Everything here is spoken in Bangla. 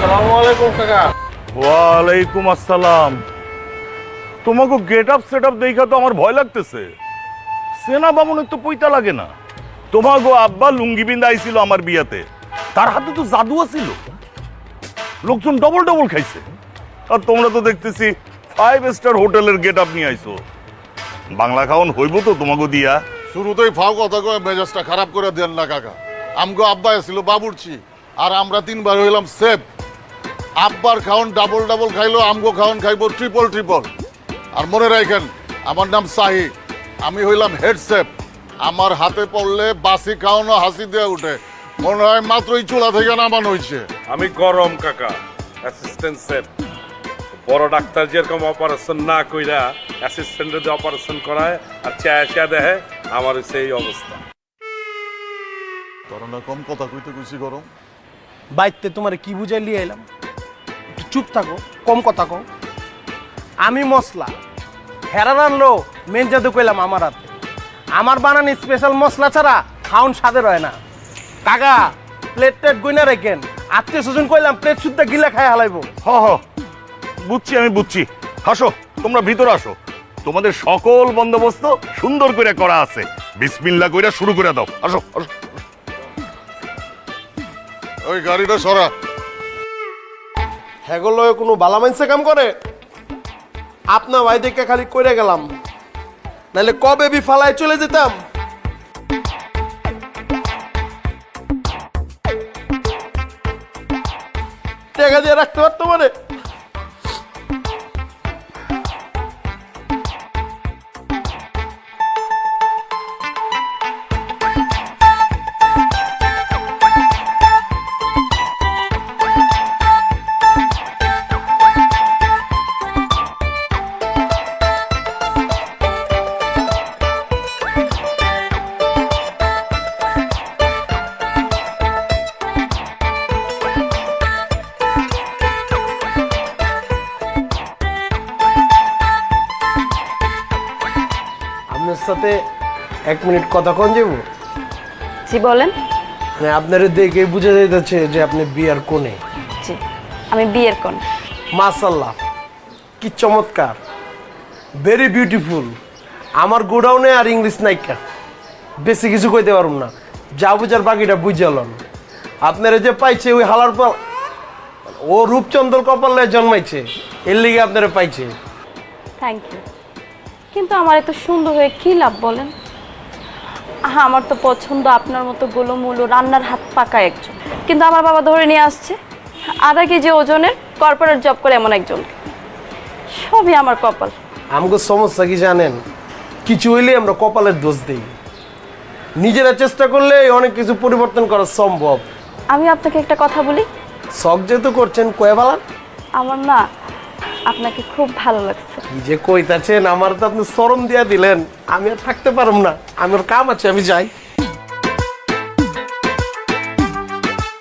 আসসালামু আলাইকুম কাকা। ওয়ালাইকুম আসসালাম। তোমাকে গেট আপ সেট আপ দেখা তো আমার ভয় লাগতেছে। সেনা বামুনের তো পইতা লাগে না। তোমাকে আব্বা লুঙ্গি বিন্দা আইছিল আমার বিয়াতে, তার হাতে তো জাদুও ছিল, লোকজন ডবল ডবল খাইছে। আর তোমরা তো দেখতেছি 5 স্টার হোটেলের গেট আপ নিয়ে আইছো। বাংলা খাওন হইব তো তোমাকে দিয়া? শুরুতেই ফাও কথা কয়ে মেজাজটা খারাপ করে দেন না কাকা। আমগো আব্বা ছিল বাবুর্চি, আর আমরা 3 বার হইলাম সেফ। আব্বার খাওন ডাবল ডাবল খাইলো, আমগো খাওন খাইবো ট্রিপল ট্রিপল। আর মনে রাখেন, আমার নাম সাহি, আমি হইলাম হেড সেফ। আমার হাতে পড়লে বাসি খাওয়ানো হাসি দিয়ে উঠে, মনে হয় মাত্রই চুলা থেকে নামানো হয়েছে। আমি গরম কাকা, অ্যাসিস্ট্যান্ট সেফ। বড় ডাক্তার যেরকম অপারেশন না কইরা অ্যাসিস্ট্যান্টের দিয়ে অপারেশন করায় আর চেয়া দেখে, আমার সেই অবস্থা। তোরা না কম কথা কইতে কইছি গরম। বাইতে তোমারে কি বুঝাই লিয়ে এলাম, একটু চুপ থাকো, কম কথা কও। আমি মশলা হেরার আনলো মেন জাদু কইলাম আমার হাতে। আমার বানানি স্পেশাল মশলা ছাড়া খাউন স্বাদের হয় না। কাকা প্লেট টেট গইনা রেখেন, আত্মীয় স্বজন কইলাম প্লেট শুদ্ধ গিলা খায় হালাইবো। হ হ বুঝছি, আমি বুঝছি। আসো তোমরা ভিতরে আসো, তোমাদের সকল বন্দোবস্ত সুন্দর করে করা আছে। বিসমিল্লাহ কইরা শুরু করে দাও। আসো আসো। ওই গাড়িটা সরা। হেগুলো কোনো বালা মাইন্সে কাম করে? আপনার ভাই দেখে খালি কইরা গেলাম, নাহলে কবে বি ফালায় চলে যেতাম। টাকা দিয়ে রাখতে পারতো মানে। আপনার সাথে 1 মিনিট কথা কন যাবো? জি বলেন। মানে আপনার দেখে বুঝা যাইতেছে যে আপনি বিয়ার কোণে। জি আমি বিয়ের কোণ। মাশাআল্লাহ, কি চমৎকার, ভেরি বিউটিফুল। আমার গোডাউনে আর ইংলিশ নাইকা, বেশি কিছু কইতে পারুম না, যা বুঝার বাকিটা বুঝালন। আপনারা যে পাইছে ওই হালার পর ও রূপচন্দ্র কপালে জন্মাইছে, এর লিগে আপনারা পাইছে। থ্যাংক ইউ, কিন্তু আমার এত সুন্দর হয়ে কি লাভ বলেন? আমার তো পছন্দ আপনার মতো গোলমুলো রান্নার হাত পাকা একজন, কিন্তু আমার বাবা ধরে নিয়ে আসছে 1/2 কেজি ওজনের কর্পোরেট জব করে এমন একজন। সবই আমার কপাল। আমাকে সমস্যা কি জানেন? কিছু হইলে আমরা কপালের দোষ দিই, নিজেরা চেষ্টা করলে অনেক কিছু পরিবর্তন করা সম্ভব। আমি আপনাকে একটা কথা বলি, শখ যেহেতু করছেন কয়ে ফেলান। আমার না আপনাকে খুব ভালো লাগছে। কি যে কইতাছেন, আমার তো আপনি শরম দিয়া দিলেন, আমি আর থাকতে পারুম না, আমার কাম আছে, আমি যাই।